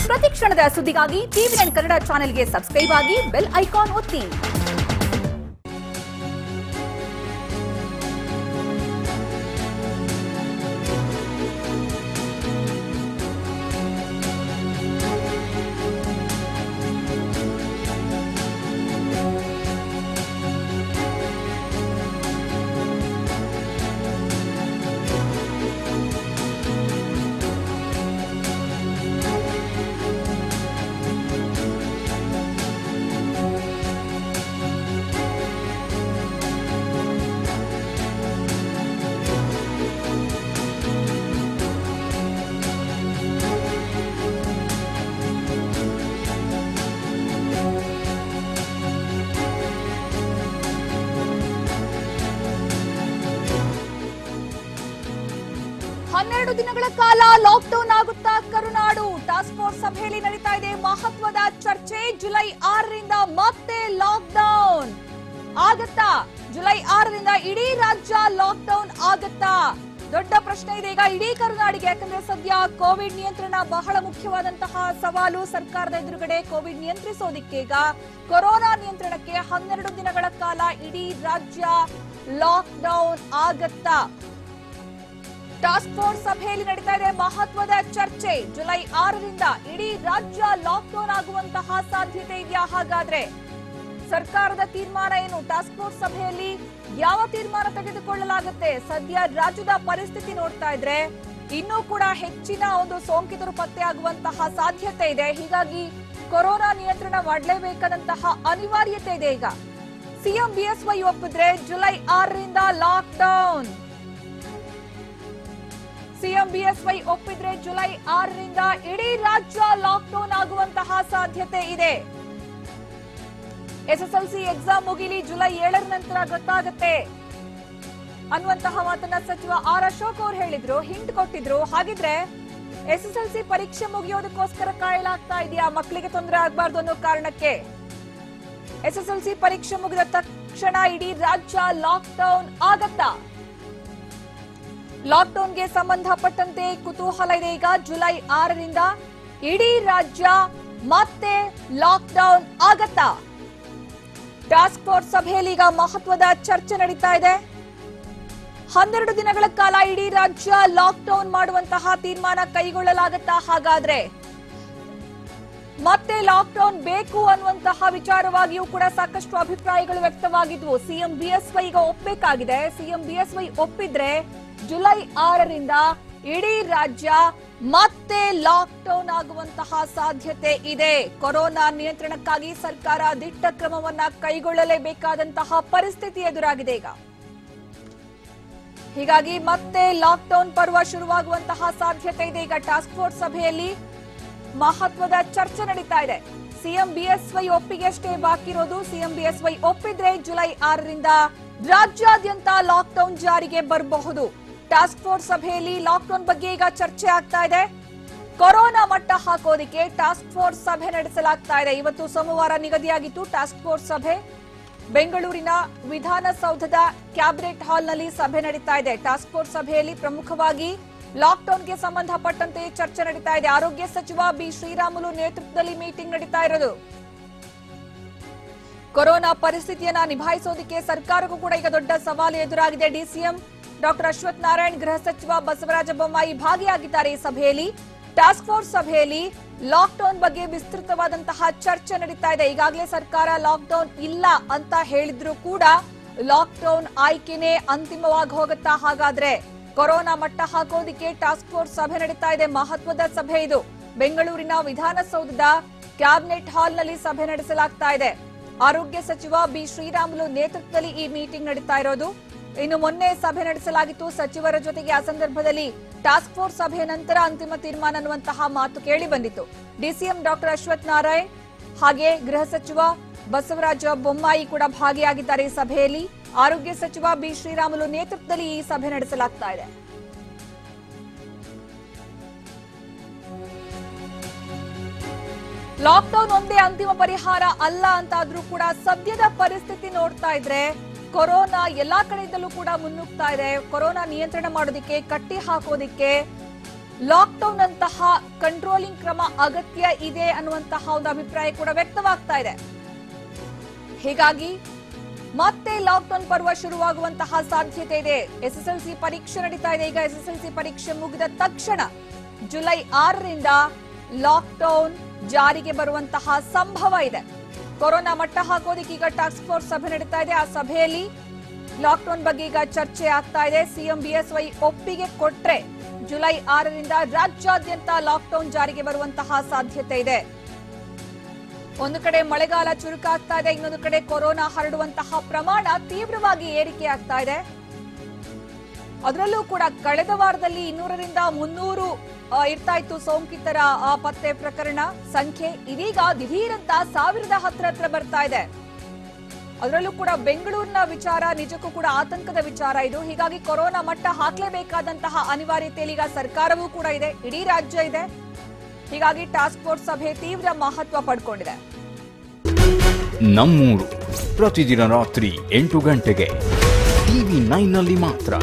ಪ್ರತಿ ಕ್ಷಣದ ಸುದ್ದಿಗಾಗಿ ಟಿವಿ9 ಕನ್ನಡ ಚಾನೆಲ್ಗೆ ಸಬ್ಸ್ಕ್ರೈಬ್ ಆಗಿ ಬೆಲ್ ಐಕಾನ್ ಒತ್ತಿ. ದಿನಗಳ ಕಾಲ ಲಾಕ್ಡೌನ್ ಆಗುತ್ತಾ ಕರುನಾಡು. ಟಾಸ್ಕ್ ಫೋರ್ಸ್ ಸಭೆಯಲ್ಲಿ ನಡೀತಾ ಇದೆ ಮಹತ್ವದ ಚರ್ಚೆ. ಜುಲೈ 6ರಿಂದ ಮತ್ತೆ ಲಾಕ್ಡೌನ್ ಆಗತ್ತಾ? ಜುಲೈ 6ರಿಂದ ಇಡೀ ರಾಜ್ಯ ಲಾಕ್ಡೌನ್ ಆಗತ್ತಾ? ದೊಡ್ಡ ಪ್ರಶ್ನೆ ಇದೆ ಈಗ ಇಡೀ ಕರುನಾಡಿಗೆ. ಯಾಕಂದ್ರೆ ಸದ್ಯ ಕೋವಿಡ್ ನಿಯಂತ್ರಣ ಬಹಳ ಮುಖ್ಯವಾದಂತಹ ಸವಾಲು ಸರ್ಕಾರದ ಎದುರುಗಡೆ. ಕೋವಿಡ್ ನಿಯಂತ್ರಿಸೋದಿಕ್ಕೆ ಈಗ ಕೊರೋನಾ ನಿಯಂತ್ರಣಕ್ಕೆ 12 ದಿನಗಳ ಕಾಲ ಇಡೀ ರಾಜ್ಯ ಲಾಕ್ಡೌನ್ ಆಗತ್ತಾ? ಟಾಸ್ಕ್ ಫೋರ್ಸ್ ಸಭೆಯಲ್ಲಿ ನಡೀತಾ ಇದೆ ಮಹತ್ವದ ಚರ್ಚೆ. ಜುಲೈ 6ರಿಂದ ಇಡೀ ರಾಜ್ಯ ಲಾಕ್ಡೌನ್ ಆಗುವಂತಹ ಸಾಧ್ಯತೆ ಇದೆಯಾ? ಹಾಗಾದ್ರೆ ಸರ್ಕಾರದ ತೀರ್ಮಾನ ಏನು? ಟಾಸ್ಕ್ ಫೋರ್ಸ್ ಸಭೆಯಲ್ಲಿ ಯಾವ ತೀರ್ಮಾನ ತೆಗೆದುಕೊಳ್ಳಲಾಗುತ್ತೆ? ಸದ್ಯ ರಾಜ್ಯದ ಪರಿಸ್ಥಿತಿ ನೋಡ್ತಾ ಇದ್ರೆ ಇನ್ನೂ ಕೂಡ ಹೆಚ್ಚಿನ ಒಂದು ಸೋಂಕಿತರು ಪತ್ತೆ ಆಗುವಂತಹ ಸಾಧ್ಯತೆ ಇದೆ. ಹೀಗಾಗಿ ಕೊರೋನಾ ನಿಯಂತ್ರಣ ಮಾಡಲೇಬೇಕಾದಂತಹ ಅನಿವಾರ್ಯತೆ ಇದೆ. ಈಗ ಸಿಎಂ ಬಿಎಸ್ವೈ ಒಪ್ಪಿದ್ರೆ ಜುಲೈ 6ರಿಂದ ಲಾಕ್ಡೌನ್. ಸಿಎಂ ಬಿಎಸ್ವೈ ಒಪ್ಪಿದ್ರೆ ಜುಲೈ 6ರಿಂದ ಇಡೀ ರಾಜ್ಯ ಲಾಕ್ಡೌನ್ ಆಗುವಂತಹ ಸಾಧ್ಯತೆ ಇದೆ. ಎಸ್ಎಸ್ಎಲ್ಸಿ ಎಕ್ಸಾಮ್ ಮುಗಿಲಿ, ಜುಲೈ 7ರ ನಂತರ ಗೊತ್ತಾಗುತ್ತೆ ಅನ್ನುವಂತಹ ಮಾತನ್ನ ಸಚಿವ ಆರ್ ಅಶೋಕ್ ಅವರು ಹೇಳಿದ್ರು, ಹಿಂಟ್ ಕೊಟ್ಟಿದ್ರು. ಹಾಗಿದ್ರೆ ಎಸ್ಎಸ್ಎಲ್ಸಿ ಪರೀಕ್ಷೆ ಮುಗಿಯೋದಕ್ಕೋಸ್ಕರ ಕಾಯಲಾಗ್ತಾ ಇದೆಯಾ? ಮಕ್ಕಳಿಗೆ ತೊಂದರೆ ಆಗಬಾರ್ದು ಅನ್ನೋ ಕಾರಣಕ್ಕೆ ಎಸ್ಎಸ್ಎಲ್ಸಿ ಪರೀಕ್ಷೆ ಮುಗಿದ ತಕ್ಷಣ ಇಡೀ ರಾಜ್ಯ ಲಾಕ್ಡೌನ್ ಆಗತ್ತಾ? ಲಾಕ್ಡೌನ್ಗೆ ಸಂಬಂಧಪಟ್ಟಂತೆ ಕುತೂಹಲ ಇದೆ. ಈಗ ಜುಲೈ 6ರಿಂದ ಇಡೀ ರಾಜ್ಯ ಮತ್ತೆ ಲಾಕ್ಡೌನ್ ಆಗತ್ತಾ? ಟಾಸ್ಕ್ ಫೋರ್ಸ್ ಸಭೆಯಲ್ಲಿ ಈಗ ಮಹತ್ವದ ಚರ್ಚೆ ನಡೀತಾ ಇದೆ. 12 ದಿನಗಳ ಕಾಲ ಇಡೀ ರಾಜ್ಯ ಲಾಕ್ಡೌನ್ ಮಾಡುವಂತಹ ತೀರ್ಮಾನ ಕೈಗೊಳ್ಳಲಾಗತ್ತಾ? ಹಾಗಾದ್ರೆ ಮತ್ತೆ ಲಾಕ್ಡೌನ್ ಬೇಕು ಅನ್ನುವಂತಹ ವಿಚಾರವಾಗಿಯೂ ಕೂಡ ಸಾಕಷ್ಟು ಅಭಿಪ್ರಾಯಗಳು ವ್ಯಕ್ತವಾಗಿದ್ವು. ಸಿಎಂ ಬಿಎಸ್ವೈ ಈಗ ಒಪ್ಪಬೇಕಾಗಿದೆ. ಸಿಎಂ ಬಿಎಸ್ವೈ ಒಪ್ಪಿದ್ರೆ ಜುಲೈ 6ರಿಂದ ಇಡೀ ರಾಜ್ಯ ಮತ್ತೆ ಲಾಕ್ಡೌನ್ ಆಗುವಂತಹ ಸಾಧ್ಯತೆ ಇದೆ. ಕೊರೋನಾ ನಿಯಂತ್ರಣಕ್ಕಾಗಿ ಸರ್ಕಾರ ದಿಟ್ಟ ಕ್ರಮವನ್ನ ಕೈಗೊಳ್ಳಲೇಬೇಕಾದಂತಹ ಪರಿಸ್ಥಿತಿ ಎದುರಾಗಿದೆ ಈಗ. ಹೀಗಾಗಿ ಮತ್ತೆ ಲಾಕ್ಡೌನ್ ಪರ್ವ ಶುರುವಾಗುವಂತಹ ಸಾಧ್ಯತೆ ಇದೆ. ಈಗ ಟಾಸ್ಕ್ ಫೋರ್ಸ್ ಸಭೆಯಲ್ಲಿ ಮಹತ್ವದ ಚರ್ಚೆ ನಡೀತಾ ಇದೆ. ಸಿಎಂ ಬಿಎಸ್ವೈ ಒಪ್ಪಿಗೆಷ್ಟೇ ಬಾಕಿ ಇರೋದು. ಸಿಎಂ ಬಿಎಸ್ವೈ ಒಪ್ಪಿದ್ರೆ ಜುಲೈ 6ರಿಂದ ರಾಜ್ಯಾದ್ಯಂತ ಲಾಕ್ಡೌನ್ ಜಾರಿಗೆ ಬರಬಹುದು. ಟಾಸ್ಕ್ ಫೋರ್ಸ್ ಸಭೆಯಲ್ಲಿ ಲಾಕ್ಡೌನ್ ಬಗ್ಗೆ ಈಗ ಚರ್ಚೆ ಆಗ್ತಾ ಇದೆ. ಕೊರೋನಾ ಮಟ್ಟ ಹಾಕೋದಿಕ್ಕೆ ಟಾಸ್ಕ್ ಫೋರ್ಸ್ ಸಭೆ ನಡೆಸಲಾಗ್ತಾ ಇದೆ. ಇವತ್ತು ಸೋಮವಾರ ನಿಗದಿಯಾಗಿತ್ತು ಟಾಸ್ಕ್ ಫೋರ್ಸ್ ಸಭೆ. ಬೆಂಗಳೂರಿನ ವಿಧಾನಸೌಧದ ಕ್ಯಾಬಿನೆಟ್ ಹಾಲ್ನಲ್ಲಿ ಸಭೆ ನಡೀತಾ ಇದೆ. ಟಾಸ್ಕ್ ಫೋರ್ಸ್ ಸಭೆಯಲ್ಲಿ ಪ್ರಮುಖವಾಗಿ ಲಾಕ್ಡೌನ್ಗೆ ಸಂಬಂಧಪಟ್ಟಂತೆ ಚರ್ಚೆ ನಡೀತಾ ಇದೆ. ಆರೋಗ್ಯ ಸಚಿವ ಬಿ ಶ್ರೀರಾಮುಲು ನೇತೃತ್ವದಲ್ಲಿ ಮೀಟಿಂಗ್ ನಡೀತಾ ಇರೋದು. ಕೊರೋನಾ ಪರಿಸ್ಥಿತಿಯನ್ನ ನಿಭಾಯಿಸೋದಕ್ಕೆ ಸರ್ಕಾರಕ್ಕೂ ಕೂಡ ಈಗ ದೊಡ್ಡ ಸವಾಲು ಎದುರಾಗಿದೆ. ಡಿಸಿಎಂ ಡಾಕ್ಟರ್ ಅಶ್ವಥ್ ನಾರಾಯಣ್, ಗೃಹ ಸಚಿವ ಬಸವರಾಜ ಬೊಮ್ಮಾಯಿ ಭಾಗಿಯಾಗಿದ್ದಾರೆ ಈ ಸಭೆಯಲ್ಲಿ. ಟಾಸ್ಕ್ ಫೋರ್ಸ್ ಸಭೆಯಲ್ಲಿ ಲಾಕ್ಡೌನ್ ಬಗ್ಗೆ ವಿಸ್ತೃತವಾದಂತಹ ಚರ್ಚೆ ನಡೀತಾ ಇದೆ. ಈಗಾಗಲೇ ಸರ್ಕಾರ ಲಾಕ್ಡೌನ್ ಇಲ್ಲ ಅಂತ ಹೇಳಿದ್ರು ಕೂಡ ಲಾಕ್ಡೌನ್ ಆಯ್ಕೆನೇ ಅಂತಿಮವಾಗಿ ಹೋಗುತ್ತಾ? ಹಾಗಾದ್ರೆ ಕೊರೋನಾ ಮಟ್ಟ ಹಾಕೋದಿಕ್ಕೆ ಟಾಸ್ಕ್ ಫೋರ್ಸ್ ಸಭೆ ನಡೀತಾ ಇದೆ. ಮಹತ್ವದ ಸಭೆ ಇದು. ಬೆಂಗಳೂರಿನ ವಿಧಾನಸೌಧದ ಕ್ಯಾಬಿನೆಟ್ ಹಾಲ್ನಲ್ಲಿ ಸಭೆ ನಡೆಸಲಾಗ್ತಾ ಇದೆ. ಆರೋಗ್ಯ ಸಚಿವ ಬಿ ಶ್ರೀರಾಮುಲು ನೇತೃತ್ವದಲ್ಲಿ ಈ ಮೀಟಿಂಗ್ ನಡೀತಾ ಇರೋದು. ಇನ್ನು ಮೊನ್ನೆ ಸಭೆ ನಡೆಸಲಾಗಿತ್ತು ಸಚಿವರ ಜೊತೆಗೆ. ಆ ಸಂದರ್ಭದಲ್ಲಿ ಟಾಸ್ಕ್ ಫೋರ್ಸ್ ಸಭೆ ನಂತರ ಅಂತಿಮ ತೀರ್ಮಾನ ಅನ್ನುವಂತಹ ಮಾತು ಕೇಳಿ ಬಂದಿತ್ತು. ಡಿಸಿಎಂ ಡಾಕ್ಟರ್ ಅಶ್ವಥ್ ನಾರಾಯಣ್ ಹಾಗೆ ಗೃಹ ಸಚಿವ ಬಸವರಾಜ ಬೊಮ್ಮಾಯಿ ಕೂಡ ಭಾಗಿಯಾಗಿದ್ದಾರೆ ಈ ಸಭೆಯಲ್ಲಿ. ಆರೋಗ್ಯ ಸಚಿವ ಬಿ ಶ್ರೀರಾಮುಲು ನೇತೃತ್ವದಲ್ಲಿ ಈ ಸಭೆ ನಡೆಸಲಾಗ್ತಾ ಇದೆ. ಲಾಕ್ಡೌನ್ ಒಂದೇ ಅಂತಿಮ ಪರಿಹಾರ ಅಲ್ಲ ಅಂತಾದ್ರೂ ಕೂಡ ಸದ್ಯದ ಪರಿಸ್ಥಿತಿ ನೋಡ್ತಾ ಇದ್ರೆ ಕೊರೋನಾ ಎಲ್ಲಾ ಕಡೆಯಿಂದಲೂ ಕೂಡ ಮುನ್ನುಗ್ತಾ ಇದೆ. ಕೊರೋನಾ ನಿಯಂತ್ರಣ ಮಾಡೋದಿಕ್ಕೆ, ಕಟ್ಟಿ ಹಾಕೋದಿಕ್ಕೆ ಲಾಕ್ಡೌನ್ ಅಂತಹ ಕಂಟ್ರೋಲಿಂಗ್ ಕ್ರಮ ಅಗತ್ಯ ಇದೆ ಅನ್ನುವಂತಹ ಒಂದು ಅಭಿಪ್ರಾಯ ಕೂಡ ವ್ಯಕ್ತವಾಗ್ತಾ ಇದೆ. ಹೀಗಾಗಿ ಮತ್ತೆ ಲಾಕ್ಡೌನ್ ಪರ್ವ ಶುರುವಾಗುವಂತಹ ಸಾಧ್ಯತೆ ಇದೆ. ಎಸ್ಎಸ್ಎಲ್ಸಿ ಪರೀಕ್ಷೆ ನಡೀತಾ ಇದೆ. ಈಗ ಎಸ್ಎಸ್ಎಲ್ಸಿ ಪರೀಕ್ಷೆ ಮುಗಿದ ತಕ್ಷಣ ಜುಲೈ 6ರಿಂದ ಲಾಕ್ಡೌನ್ ಜಾರಿಗೆ ಬರುವಂತಹ ಸಂಭವ ಇದೆ. ಕೊರೋನಾ ಮಟ್ಟ ಹಾಕೋದಕ್ಕೆ ಈಗ ಟಾಸ್ಕ್ ಫೋರ್ಸ್ ಸಭೆ ನಡೀತಾ ಇದೆ. ಆ ಸಭೆಯಲ್ಲಿ ಲಾಕ್ಡೌನ್ ಬಗ್ಗೆ ಈಗ ಚರ್ಚೆ ಆಗ್ತಾ ಇದೆ. ಸಿಎಂ ಬಿಎಸ್ವೈ ಒಪ್ಪಿಗೆ ಕೊಟ್ರೆ ಜುಲೈ 6ರಿಂದ ರಾಜ್ಯಾದ್ಯಂತ ಲಾಕ್ಡೌನ್ ಜಾರಿಗೆ ಬರುವಂತಹ ಸಾಧ್ಯತೆ ಇದೆ. ಒಂದು ಕಡೆ ಮಳೆಗಾಲ ಚುರುಕಾಗ್ತಾ ಇದೆ, ಇನ್ನೊಂದು ಕಡೆ ಕೊರೋನಾ ಹರಡುವಂತಹ ಪ್ರಮಾಣ ತೀವ್ರವಾಗಿ ಏರಿಕೆ ಆಗ್ತಾ ಇದೆ. ಅದರಲ್ಲೂ ಕೂಡ ಕಳೆದ ವಾರದಲ್ಲಿ 200ರಿಂದ 300 ಇರ್ತಾ ಇತ್ತು ಸೋಂಕಿತರ ಪತ್ತೆ ಪ್ರಕರಣ ಸಂಖ್ಯೆ. ಇದೀಗ ದಿಢೀರಂತ 1000 ಹತ್ರ ಬರ್ತಾ ಇದೆ. ಅದರಲ್ಲೂ ಕೂಡ ಬೆಂಗಳೂರಿನ ವಿಚಾರ ನಿಜಕ್ಕೂ ಕೂಡ ಆತಂಕದ ವಿಚಾರ ಇದು. ಹೀಗಾಗಿ ಕೊರೋನಾ ಮಟ್ಟ ಹಾಕಲೇಬೇಕಾದಂತಹ ಅನಿವಾರ್ಯತೆಯಲ್ಲಿ ಈಗ ಸರ್ಕಾರವೂ ಕೂಡ ಇದೆ, ಇಡೀ ರಾಜ್ಯ ಇದೆ. ಹೀಗಾಗಿ ಟಾಸ್ಕ್ ಫೋರ್ಸ್ ಸಭೆ ತೀವ್ರ ಮಹತ್ವ ಪಡ್ಕೊಂಡಿದೆ. ನಮ್ಮೂರು ಪ್ರತಿದಿನ ರಾತ್ರಿ 8 ಗಂಟೆಗೆ TV9 ನಲ್ಲಿ ಮಾತ್ರ.